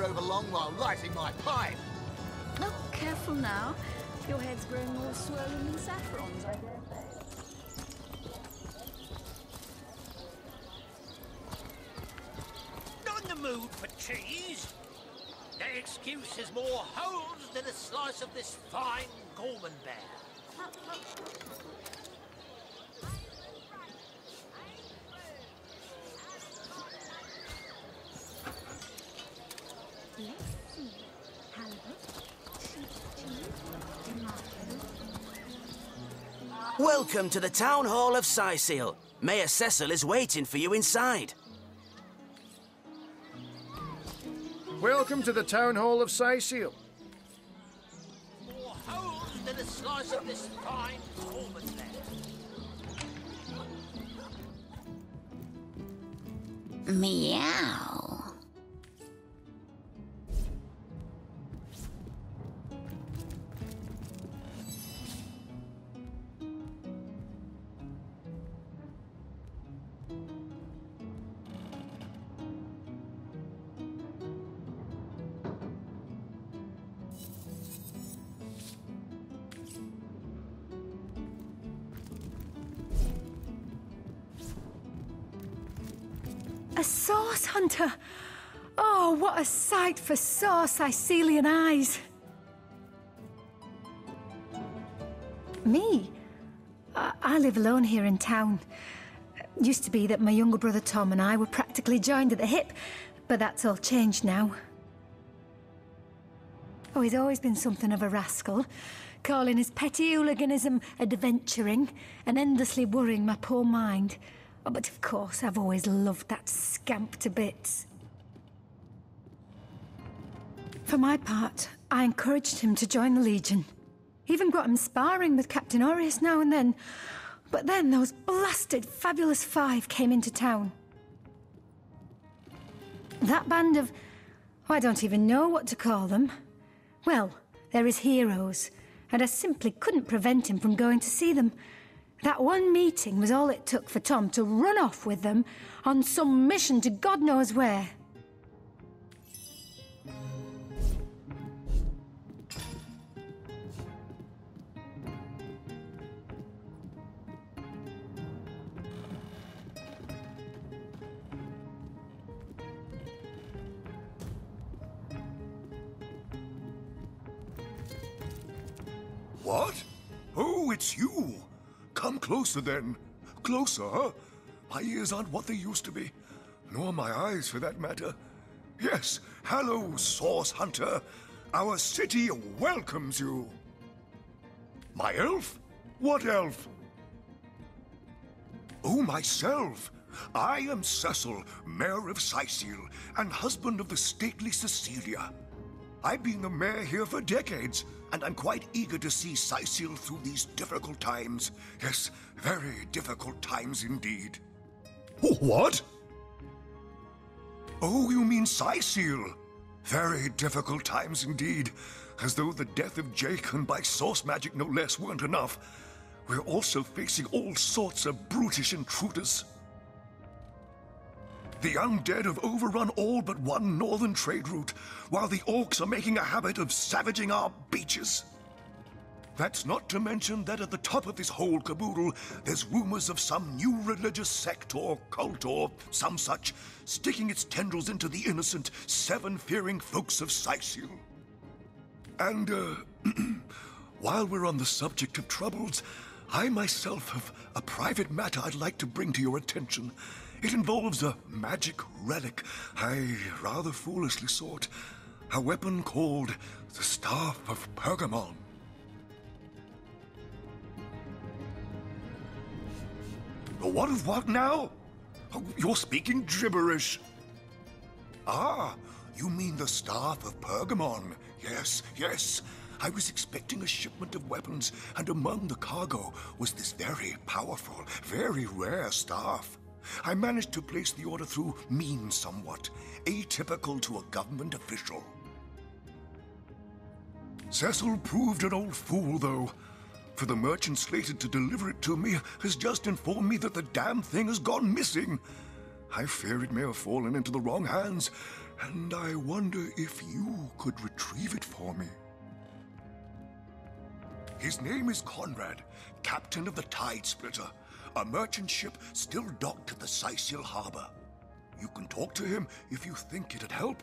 wander over long while lighting my pipe. Oh, careful now. Your head's growing more swollen than saffron's, I dare say. Not in the mood for cheese. That excuse is more holes than a slice of this fine Gorman bear. Welcome to the Town Hall of Syseal. Mayor Cecil is waiting for you inside. Welcome to the Town Hall of Syseal. More holes than a slice of this fine Gorman bear. Meow. A sauce hunter! Oh, what a sight for sore Sicilian eyes! Me? I live alone here in town. Used to be that my younger brother Tom and I were practically joined at the hip, but that's all changed now. Oh, he's always been something of a rascal, calling his petty hooliganism adventuring and endlessly worrying my poor mind. Oh, but of course, I've always loved that scamp to bits. For my part, I encouraged him to join the Legion. Even got him sparring with Captain Aureus now and then. But then those blasted Fabulous Five came into town. That band of... I don't even know what to call them. Well, they're his heroes, and I simply couldn't prevent him from going to see them. That one meeting was all it took for Tom to run off with them on some mission to God knows where. What? Oh, it's you! Come closer, then. Closer, huh? My ears aren't what they used to be. Nor my eyes, for that matter. Yes, hello, Sauce Hunter. Our city welcomes you. My elf? What elf? Oh, myself. I am Cecil, Mayor of Syseal, and husband of the stately Cecilia. I've been the mayor here for decades, and I'm quite eager to see Syseal through these difficult times. Yes, very difficult times indeed. What? Oh, you mean Syseal? Very difficult times indeed. As though the death of Jake, and by source magic no less, weren't enough. We're also facing all sorts of brutish intruders. The undead have overrun all but one northern trade route, while the orcs are making a habit of savaging our beaches. That's not to mention that at the top of this whole caboodle, there's rumors of some new religious sect or cult or some such sticking its tendrils into the innocent, seven-fearing folks of Syseal. And, while we're on the subject of troubles, I myself have a private matter I'd like to bring to your attention. It involves a magic relic I rather foolishly sought. A weapon called the Staff of Pergamon. What now? Oh, you're speaking gibberish. Ah, you mean the Staff of Pergamon. Yes, yes. I was expecting a shipment of weapons, and among the cargo was this very powerful, very rare staff. I managed to place the order through means somewhat, atypical to a government official. Cecil proved an old fool, though, for the merchant slated to deliver it to me has just informed me that the damn thing has gone missing. I fear it may have fallen into the wrong hands, and I wonder if you could retrieve it for me. His name is Conrad, captain of the Tide Splitter, a merchant ship still docked at the Sicil harbor. You can talk to him if you think it'd help,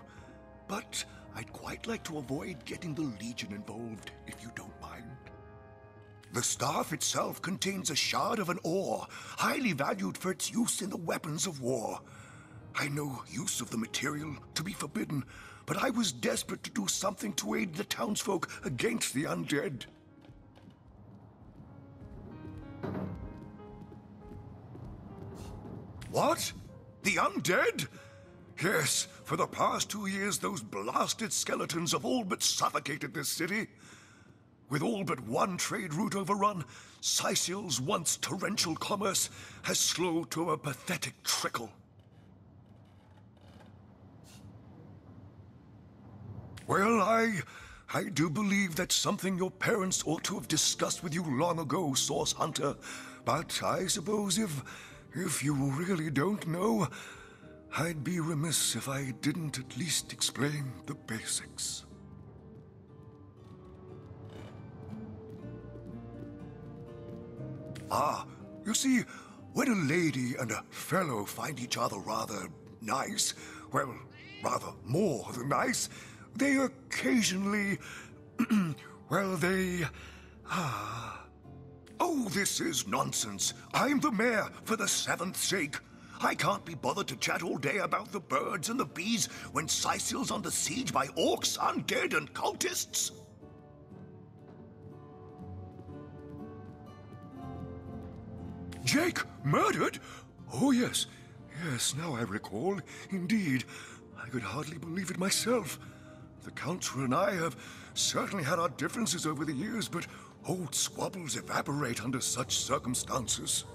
but I'd quite like to avoid getting the Legion involved, if you don't mind. The staff itself contains a shard of an ore, highly valued for its use in the weapons of war. I know use of the material to be forbidden, but I was desperate to do something to aid the townsfolk against the undead. What? The undead? Yes, for the past 2 years those blasted skeletons have all but suffocated this city. With all but one trade route overrun, Sicil's once torrential commerce has slowed to a pathetic trickle. Well, I do believe that's something your parents ought to have discussed with you long ago, Source Hunter. But I suppose if you really don't know, I'd be remiss if I didn't at least explain the basics. You see, when a lady and a fellow find each other rather nice, well, rather more than nice, they occasionally, well, Oh, this is nonsense. I'm the mayor for the 7th sake. I can't be bothered to chat all day about the birds and the bees when Sicil's under siege by orcs, undead, and cultists. Jake, murdered? Oh, yes. Yes, now I recall. Indeed. I could hardly believe it myself. The Council and I have certainly had our differences over the years, but old squabbles evaporate under such circumstances.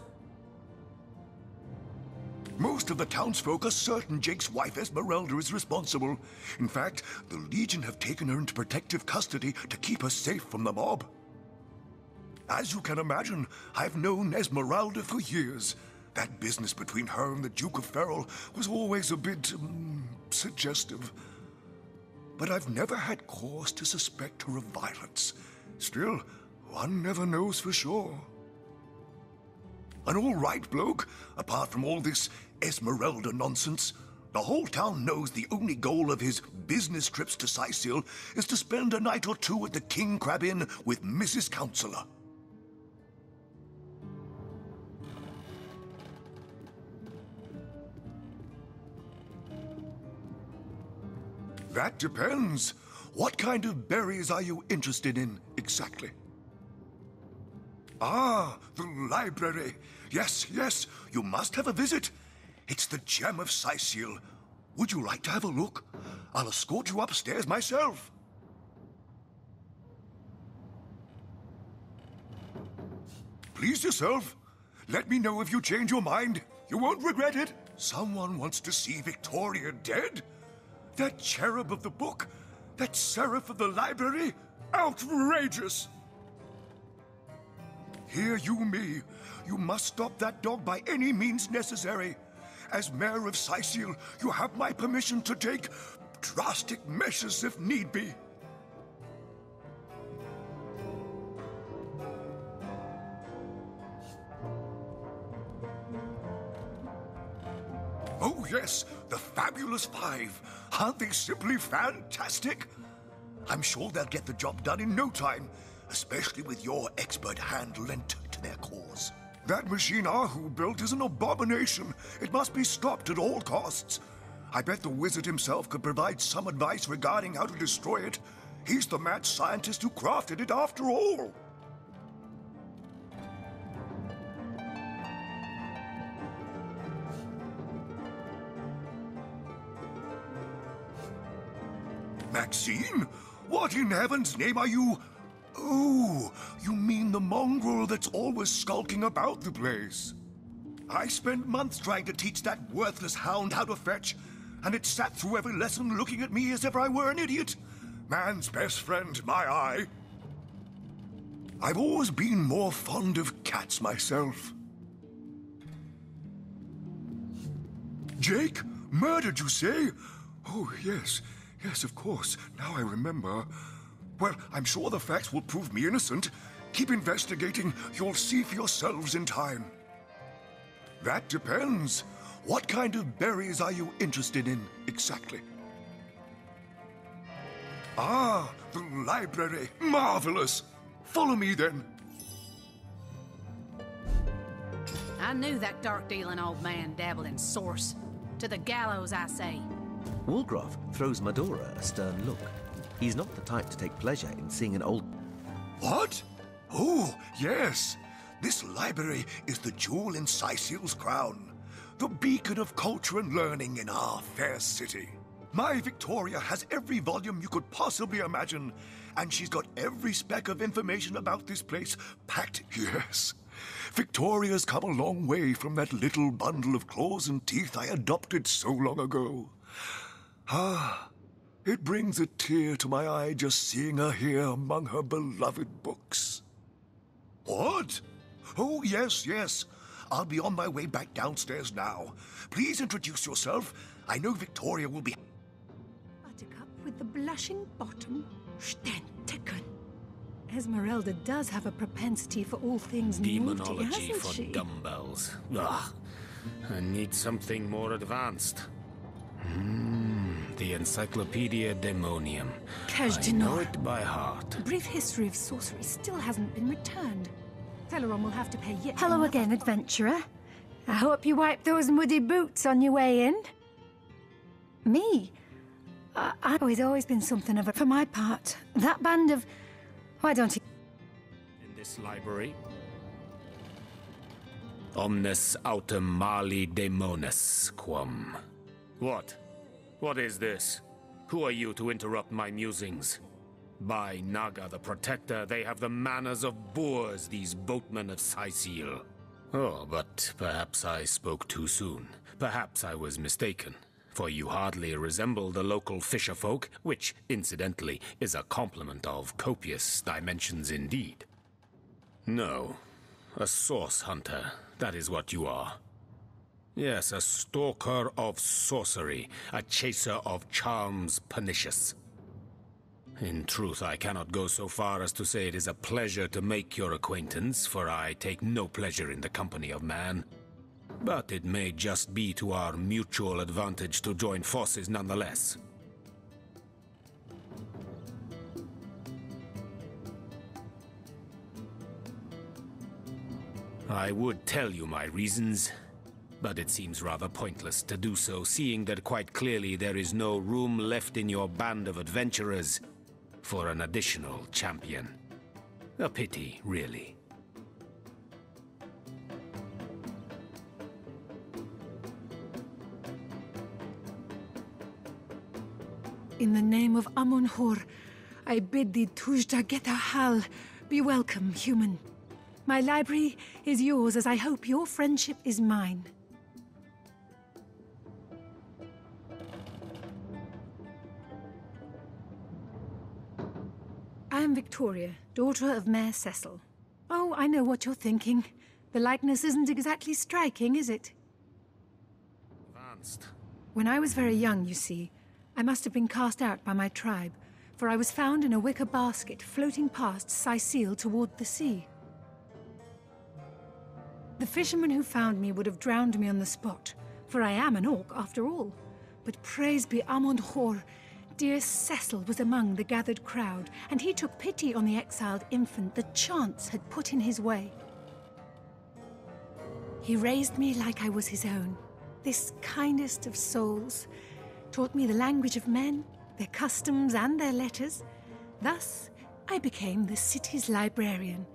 Most of the townsfolk are certain Jake's wife Esmeralda is responsible. In fact, the Legion have taken her into protective custody to keep her safe from the mob. As you can imagine, I've known Esmeralda for years. That business between her and the Duke of Ferrol was always a bit, suggestive. But I've never had cause to suspect her of violence. Still, one never knows for sure. An all-right bloke, apart from all this Esmeralda nonsense. The whole town knows the only goal of his business trips to Sicil is to spend a night or two at the King Crab Inn with Mrs. Counselor. That depends. What kind of berries are you interested in, exactly? Ah, the library. Yes, yes, you must have a visit. It's the gem of Sicil. Would you like to have a look? I'll escort you upstairs myself. Please yourself. Let me know if you change your mind. You won't regret it. Someone wants to see Victoria dead? That cherub of the book? That seraph of the library? Outrageous! Hear you me. You must stop that dog by any means necessary. As mayor of Sicil, you have my permission to take drastic measures if need be. Oh yes, the Fabulous Five. Aren't they simply fantastic? I'm sure they'll get the job done in no time, especially with your expert hand lent to their cause. That machine Ahu built is an abomination. It must be stopped at all costs. I bet the wizard himself could provide some advice regarding how to destroy it. He's the mad scientist who crafted it after all. Maxine? What in heaven's name are you? Oh, you mean the mongrel that's always skulking about the place. I spent months trying to teach that worthless hound how to fetch, and it sat through every lesson looking at me as if I were an idiot. Man's best friend, my eye. I've always been more fond of cats myself. Jake? Murdered, you say? Oh, yes. Yes, of course. Now I remember. Well, I'm sure the facts will prove me innocent. Keep investigating. You'll see for yourselves in time. That depends. What kind of berries are you interested in, exactly? Ah, the library. Marvelous. Follow me, then. I knew that dark-dealing old man dabbled in source. To the gallows, I say. Woolgroff throws Medora a stern look. He's not the type to take pleasure in seeing an old... What? Oh, yes. This library is the jewel in Sicil's crown. The beacon of culture and learning in our fair city. My Victoria has every volume you could possibly imagine, and she's got every speck of information about this place packed, yes. Victoria's come a long way from that little bundle of claws and teeth I adopted so long ago. Ah, it brings a tear to my eye just seeing her here among her beloved books. What? Oh, yes, yes. I'll be on my way back downstairs now. Please introduce yourself. I know Victoria will be... Buttercup with the blushing bottom. Stentiken. Esmeralda does have a propensity for all things naughty, Demonology hasn't for she? dumbbells. Ugh. I need something more advanced. The Encyclopedia Daemonium. I know it by heart. A brief history of sorcery still hasn't been returned. Celeron will have to pay yet. Hello again, adventurer. I hope you wiped those muddy boots on your way in. Me? I've always been something of a... For my part, that band of... Why don't you... In this library? Omnes autem mali daemonis quam. What? What is this? Who are you to interrupt my musings? By Naga the Protector, they have the manners of boors, these boatmen of Sicil. Oh, but perhaps I spoke too soon. Perhaps I was mistaken, for you hardly resemble the local fisherfolk, which, incidentally, is a compliment of copious dimensions indeed. No, a source hunter, that is what you are. Yes, a stalker of sorcery, a chaser of charms pernicious. In truth, I cannot go so far as to say it is a pleasure to make your acquaintance, for I take no pleasure in the company of man. But it may just be to our mutual advantage to join forces nonetheless. I would tell you my reasons, but it seems rather pointless to do so, seeing that quite clearly there is no room left in your band of adventurers for an additional champion. A pity, really. In the name of Amun-Hor, I bid thee Tujda Geta Hal, be welcome, human. My library is yours, as I hope your friendship is mine. I am Victoria, daughter of Mayor Cecil. Oh, I know what you're thinking. The likeness isn't exactly striking, is it? Advanced. When I was very young, you see, I must have been cast out by my tribe, for I was found in a wicker basket floating past Sicil toward the sea. The fisherman who found me would have drowned me on the spot, for I am an orc after all. But praise be Amun-Hor, dear Cecil was among the gathered crowd, and he took pity on the exiled infant that chance had put in his way. He raised me like I was his own, this kindest of souls, taught me the language of men, their customs and their letters. Thus, I became the city's librarian,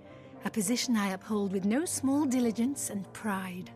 a position I uphold with no small diligence and pride.